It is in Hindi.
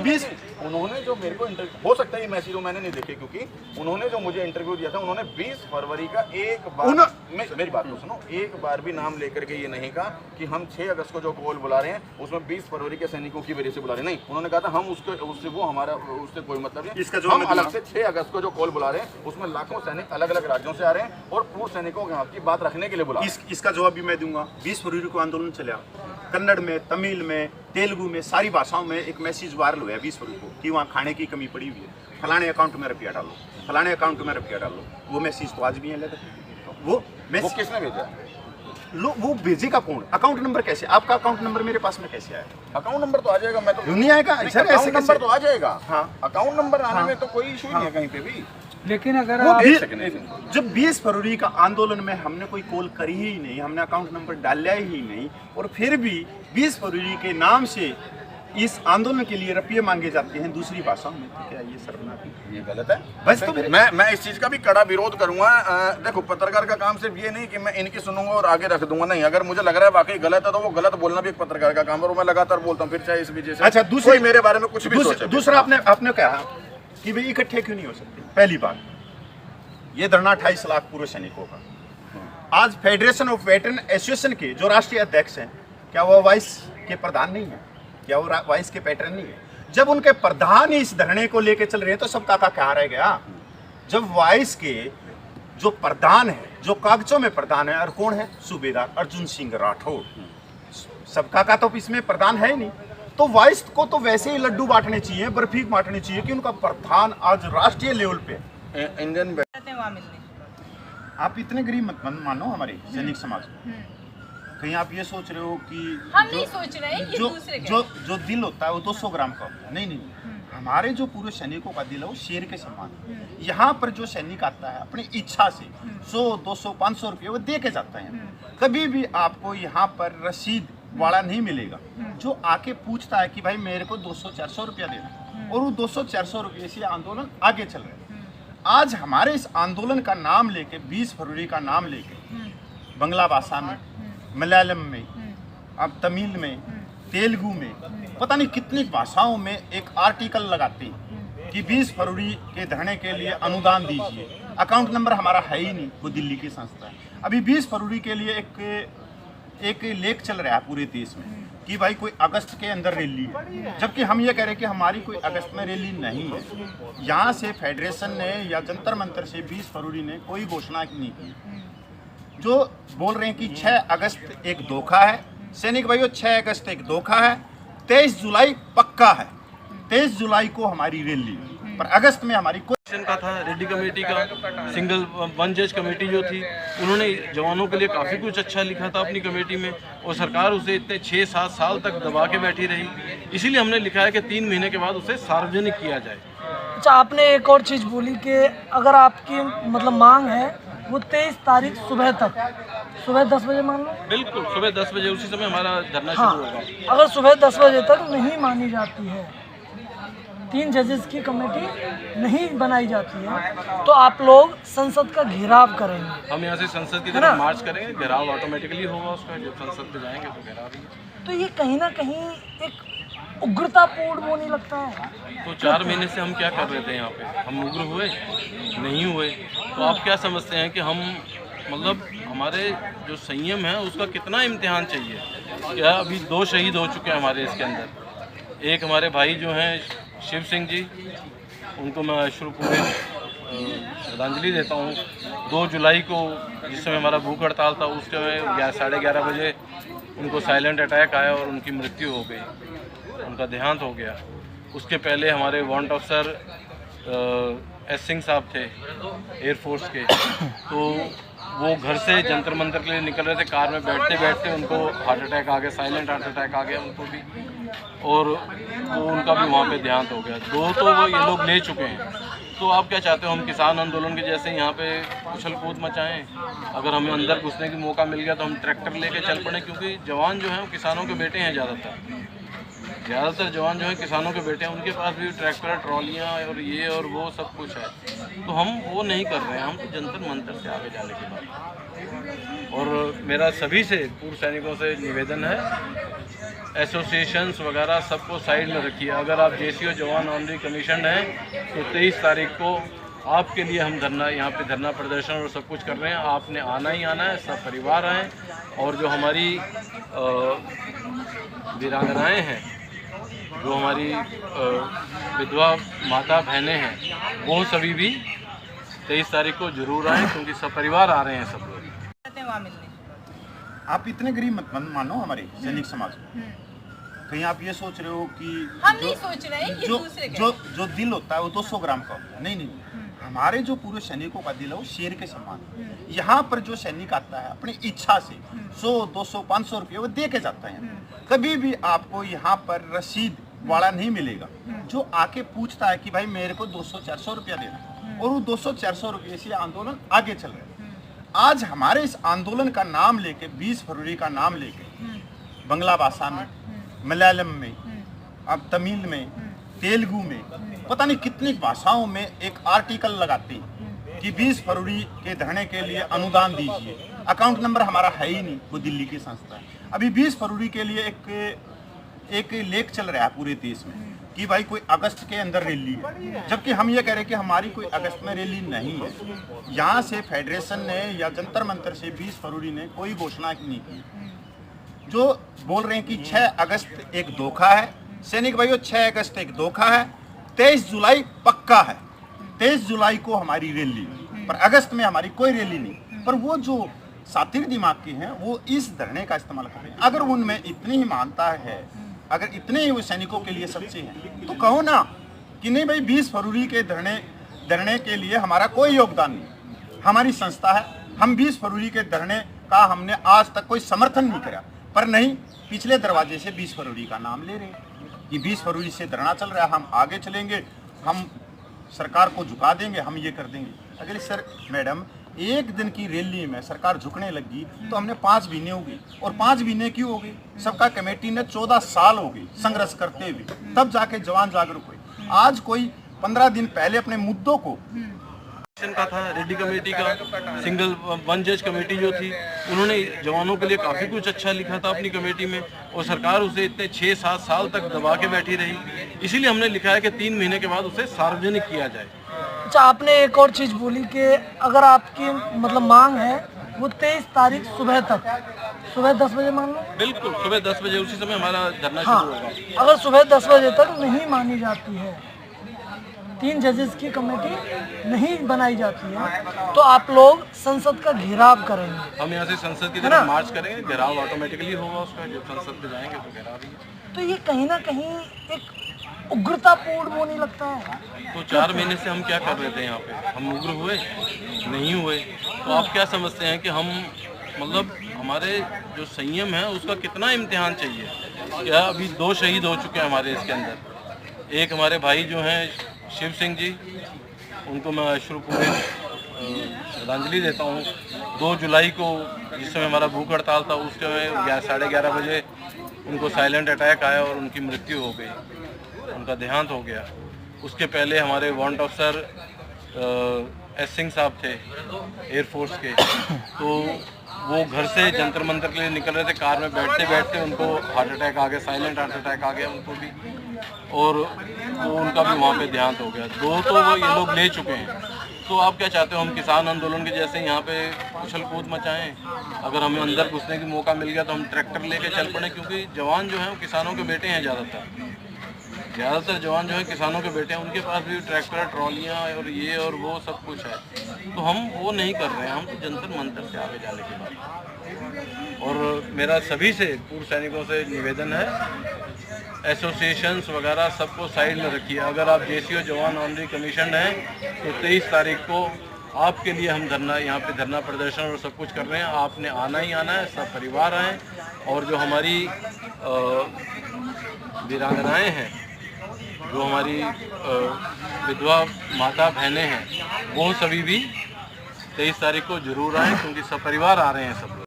20 उन्होंने जो मेरे को इंटरव्यू, हो सकता है ये मैसेज मैंने नहीं देखे, क्योंकि उन्होंने जो मुझे इंटरव्यू दिया था, उन्होंने 20 फरवरी का एक बार मेरी बात तो सुनो, एक बार भी नाम लेकर के ये नहीं कहा कि हम 6 अगस्त को जो कॉल बुला रहे हैं उसमें 20 फरवरी के सैनिकों की वजह से बुला रहे हैं। नहीं, उन्होंने कहा था हम उससे वो हमारा उससे कोई मतलब नहीं, इसका जो हम अलग से 6 अगस्त को जो कॉल बुला रहे हैं उसमें लाखों सैनिक अलग अलग राज्यों से आ रहे हैं और पूर्व सैनिकों के हक की बात रखने के लिए बुला। इसका जवाब भी मैं दूंगा। 20 फरवरी को आंदोलन चला, कन्नड़ में, तमिल में, तेलुगु में, सारी भाषाओं में एक मैसेज वायरल हुआ 20 फरवरी को कि वहाँ खाने की कमी पड़ी हुई है, फलाने अकाउंट में रुपया डालो, फलाने अकाउंट में रुपया डालो। वो मैसेज तो आज भी है, वो किसने भेजा? वो भेजेगा कौन? अकाउंट नंबर कैसे? आपका अकाउंट नंबर मेरे पास में कैसे आया? अकाउंट नंबर तो आ जाएगा, मैं तो नहीं आएगा सर, ऐसे नंबर तो आ जाएगा। हाँ, अकाउंट नंबर आने में तो कोई इशू नहीं है कहीं पे भी। लेकिन अगर जब 20 फरवरी का आंदोलन में हमने कोई कॉल करी ही नहीं, हमने अकाउंट नंबर डाला ही नहीं, और फिर भी 20 फरवरी के नाम से इस आंदोलन के लिए रुपये मांगे जाते हैं दूसरी भाषाओं में, तो क्या ये शर्मनाक, ये गलत है। बस तो मैं इस चीज का भी कड़ा विरोध करूंगा। देखो, पत्रकार का काम सिर्फ ये नहीं कि मैं इनकी सुनूंगा और आगे रख दूंगा, नहीं, अगर मुझे लग रहा है वाकई गलत है तो वो गलत बोलना भी एक पत्रकार का काम है, और मैं लगातार बोलता हूँ, फिर चाहे इस वजह से अच्छा दूसरे मेरे बारे में कुछ भी सोचे। दूसरा आपने कहा कि भाई इकट्ठे क्यों नहीं हो सकते। पहली बात, ये धरना 28 लाख पूर्व सैनिकों का। आज फेडरेशन ऑफ वेटरन एसोसिएशन के जो राष्ट्रीय अध्यक्ष हैं, क्या वो वाइस के प्रधान नहीं है? क्या वो वाइस के पैटर्न नहीं है? जब उनके प्रधान ही इस धरने को लेके चल रहे हैं तो सबका का क्या रह गया? जब वाइस के जो प्रधान है, जो कागजों में प्रधान है, और कौन है? सूबेदार अर्जुन सिंह राठौड़। सबका का तो इसमें प्रधान है ही नहीं, तो वाइस को तो वैसे ही लड्डू बांटने चाहिए, बर्फी बांटनी चाहिए कि उनका प्रधान आज राष्ट्रीय लेवल पे इंडियन। आप इतने गरीब मत मानो हमारे सैनिक समाज को। कहीं आप ये सोच रहे हो कि हम नहीं सोच रहे हैं, ये दूसरे के। जो दिल होता है वो 200 ग्राम का होता है। नहीं, हमारे जो पूरे सैनिकों का दिल है वो शेर के समान। यहाँ पर जो सैनिक आता है अपनी इच्छा से 100, 200, 500 रुपये वो दे के जाता है। कभी भी आपको यहाँ पर रसीद वाला नहीं मिलेगा जो आके पूछता है कि भाई मेरे को 200-400 रुपया देना, और वो 200-400 रुपये से आंदोलन आगे चल रहा है। आज हमारे इस आंदोलन का नाम लेके, 20 फरवरी का नाम लेके, बंगला भाषा में, मलयालम में, अब तमिल में, तेलुगु में, पता नहीं कितनी भाषाओं में एक आर्टिकल लगाते हैं कि 20 फरवरी के धरने के लिए अनुदान दीजिए। अकाउंट नंबर हमारा है ही नहीं, वो दिल्ली की संस्था है। अभी 20 फरवरी के लिए एक लेख चल रहा है पूरे देश में कि भाई कोई अगस्त के अंदर रैली है, जबकि हम ये कह रहे हैं कि हमारी कोई अगस्त में रैली नहीं है। यहाँ से फेडरेशन ने या जंतर मंतर से 20 फरवरी ने कोई घोषणा नहीं की। जो बोल रहे हैं कि 6 अगस्त एक धोखा है, सैनिक भाइयों 6 अगस्त एक धोखा है, 23 जुलाई पक्का है। 23 जुलाई को हमारी रैली, पर अगस्त में हमारी का था। रेड्डी कमेटी का सिंगल 1 जज कमेटी जो थी, उन्होंने जवानों के लिए काफ़ी कुछ अच्छा लिखा था अपनी कमेटी में, और सरकार उसे इतने 6-7 साल तक दबा के बैठी रही। इसीलिए हमने लिखा है कि 3 महीने के बाद उसे सार्वजनिक किया जाए। अच्छा, आपने एक और चीज़ बोली कि अगर आपकी मतलब मांग है वो 23 तारीख सुबह तक, सुबह 10 बजे मान लो। बिल्कुल, सुबह 10 बजे उसी समय हमारा धरना हाँ, शुरू होगा। अगर सुबह 10 बजे तक नहीं मानी जाती है, 3 जजेस की कमेटी नहीं बनाई जाती है, तो आप लोग संसद का घेराव करेंगे। हम यहाँ से संसद की तरफ मार्च करेंगे, घेराव ऑटोमेटिकली होगा उसका, जब संसद पे जाएंगे तो घेराव ही है। तो ये कहीं ना कहीं एक उग्रतापूर्ण वो नहीं लगता है? तो 4 महीने से हम क्या कर रहे थे यहाँ पे? हम उग्र हुए? नहीं हुए। तो आप क्या समझते हैं कि हम मतलब हमारे जो संयम है उसका कितना इम्तिहान चाहिए? क्या अभी 2 शहीद हो चुके हैं हमारे इसके अंदर। एक हमारे भाई जो हैं शिव सिंह जी, उनको मैं अश्रुपूर्ण श्रद्धांजलि देता हूँ। 2 जुलाई को जिस समय हमारा भूख हड़ताल था, उस समय 11:30 बजे उनको साइलेंट अटैक आया और उनकी मृत्यु हो गई, उनका देहांत हो गया। उसके पहले हमारे वारंट अफसर एस सिंह साहब थे एयरफोर्स के, तो वो घर से जंतर मंतर के लिए निकल रहे थे, कार में बैठते बैठते उनको हार्ट अटैक आ गया, साइलेंट हार्ट अटैक आ गया उनको भी, और वो उनका भी वहाँ पे देहांत हो गया। 2 तो वो ये लोग ले चुके हैं। तो आप क्या चाहते हो, हम किसान आंदोलन के जैसे यहाँ पे उछल कूद मचाएं? अगर हमें अंदर घुसने की मौका मिल गया तो हम ट्रैक्टर लेके चल पड़े, क्योंकि जवान जो हैं वो किसानों के बेटे हैं। ज़्यादातर जवान जो हैं किसानों के बेटे हैं, उनके पास भी ट्रैक्टर, ट्रॉलियाँ और ये और वो सब कुछ है। तो हम वो नहीं कर रहे हैं, हम तो जंतर मंतर से आगे जाने की बात। और मेरा सभी से, पूर्व सैनिकों से निवेदन है एसोसिएशंस वगैरह सबको साइड में रखिए। अगर आप जेसीओ जवान ऑनरी कमीशन हैं तो 23 तारीख को आपके लिए हम धरना यहाँ पे धरना प्रदर्शन और सब कुछ कर रहे हैं। आपने आना ही आना है, सब परिवार आएँ। और जो हमारी वीरांगनाएँ हैं, जो हमारी विधवा माता बहनें हैं, वो सभी भी 23 तारीख को जरूर आएँ, क्योंकि सब परिवार आ रहे हैं सब लोग। वहाँ मिलने आप इतने गरीब मत मानो हमारे सैनिक समाज को। कहीं आप ये सोच रहे हो कि हम नहीं सोच रहे हैं, ये दूसरे के। जो दिल होता है वो 200 ग्राम का होता है। नहीं, हमारे जो पूरे सैनिकों का दिल है वो शेर के समान। यहाँ पर जो सैनिक आता है अपनी इच्छा से 100, 200, 500 रुपये वो दे के जाता है। कभी भी आपको यहाँ पर रसीद वाला नहीं मिलेगा जो आके पूछता है कि भाई मेरे को 200-400 रुपया देना, और वो 200-400 रुपये से आंदोलन आगे चल रहा है। आज हमारे इस आंदोलन का नाम लेके, 20 फरवरी का नाम लेके, बंगला भाषा में, मलयालम में, अब तमिल में, तेलुगु में, पता नहीं कितनी भाषाओं में एक आर्टिकल लगाते हैं कि 20 फरवरी के धरने के लिए अनुदान दीजिए। अकाउंट नंबर हमारा है ही नहीं, वो दिल्ली की संस्था है। अभी 20 फरवरी के लिए एक लेख चल रहा है पूरे देश में कि भाई कोई अगस्त के अंदर रैली है, जबकि हम ये कह रहे हैं कि हमारी कोई अगस्त में रैली नहीं है। यहाँ से फेडरेशन ने या जंतर मंतर से 20 फरवरी ने कोई घोषणा नहीं की। जो बोल रहे हैं कि 6 अगस्त एक धोखा है। सैनिक भाइयों, 6 अगस्त एक धोखा है। 23 जुलाई पक्का है। 23 जुलाई को हमारी रैली, पर अगस्त में हमारी कोई रैली नहीं। पर वो जो सातिर दिमाग के हैं वो इस धरने का इस्तेमाल कर रहे हैं। अगर उनमें इतनी ही मानता है, अगर इतने ही वो सैनिकों के लिए सच्चे हैं, तो कहो ना कि नहीं भाई 20 फरवरी के धरने के लिए हमारा कोई योगदान नहीं। हमारी संस्था है, हम 20 फरवरी के धरने का हमने आज तक कोई समर्थन नहीं करा। पर नहीं, पिछले दरवाजे से 20 फरवरी का नाम ले रहे हैं कि 20 फरवरी से धरना चल रहा है, हम आगे चलेंगे, हम सरकार को झुका देंगे, हम ये कर देंगे। अगर सर मैडम एक दिन की रैली में सरकार झुकने लगी तो हमने 5 महीने हो गई, और 5 महीने क्यों हो गई? सबका कमेटी ने 14 साल हो गई संघर्ष करते हुए, तब जाके जवान जागरूक हुए। आज कोई 15 दिन पहले अपने मुद्दों को का था, रेड्डी कमेटी का सिंगल 1 जज कमेटी जो थी, उन्होंने जवानों के लिए काफ़ी कुछ अच्छा लिखा था अपनी कमेटी में, और सरकार उसे इतने 6-7 साल तक दबा के बैठी रही। इसीलिए हमने लिखा है कि 3 महीने के बाद उसे सार्वजनिक किया जाए। अच्छा, आपने एक और चीज़ बोली कि अगर आपकी मतलब मांग है वो 23 तारीख सुबह तक, सुबह 10 बजे मान लो। बिल्कुल, सुबह 10 बजे उसी समय हमारा धरना हाँ, शुरू होगा। अगर सुबह 10 बजे तक नहीं मानी जाती है, 3 जजेस की कमेटी नहीं बनाई जाती है, तो आप लोग संसद का घेराव करेंगे। हम यहाँ से संसद की तरफ मार्च करेंगे, घेराव ऑटोमेटिकली होगा उसका, जब संसद पे जाएंगे तो घेराव ही है। तो ये कहीं ना कहीं एक उग्रतापूर्ण वो नहीं लगता है? तो 4 महीने से हम क्या कर रहे थे यहाँ पे? हम उग्र हुए नहीं हुए? तो आप क्या समझते हैं कि हम मतलब हमारे जो संयम है उसका कितना इम्तिहान चाहिए? क्या अभी 2 शहीद हो चुके हैं हमारे इसके अंदर। एक हमारे भाई जो हैं शिव सिंह जी, उनको मैं अश्रुपूर्ण श्रद्धांजलि देता हूँ। 2 जुलाई को जिस समय हमारा भूख हड़ताल था, उस समय 11:30 बजे उनको साइलेंट अटैक आया और उनकी मृत्यु हो गई, उनका देहांत हो गया। उसके पहले हमारे वारंट अफसर एस सिंह साहब थे एयरफोर्स के, तो वो घर से जंतर मंतर के लिए निकल रहे थे, कार में बैठते बैठते उनको हार्ट अटैक आ गया, साइलेंट हार्ट अटैक आ गया उनको भी, और वो उनका भी वहाँ पे देहांत हो गया। 2 तो वो ये लोग ले चुके हैं। तो आप क्या चाहते हो, हम किसान आंदोलन के जैसे यहाँ पे उछल कूद मचाएं? अगर हमें अंदर घुसने की मौका मिल गया तो हम ट्रैक्टर लेके चल पड़े, क्योंकि जवान जो हैं वो किसानों के बेटे हैं। ज़्यादातर जवान जो है किसानों के बेटे हैं, उनके पास भी ट्रैक्टर, ट्रॉलियाँ और ये और वो सब कुछ है। तो हम वो नहीं कर रहे हैं, हम तो जंतर मंतर से आगे जाने की बात। और मेरा सभी से, पूर्व सैनिकों से निवेदन है, एसोसिएशंस वगैरह सबको साइड में रखिए। अगर आप जेसीओ जवान ऑनरी कमीशन हैं तो 23 तारीख को आपके लिए हम यहाँ पे धरना प्रदर्शन और सब कुछ कर रहे हैं। आपने आना ही आना है, सब परिवार आएँ। और जो हमारी वीरांगनाएँ हैं, जो हमारी विधवा माता बहनें हैं, वो सभी भी 23 तारीख को जरूर आएँ, क्योंकि सब परिवार आ रहे हैं सब लोग।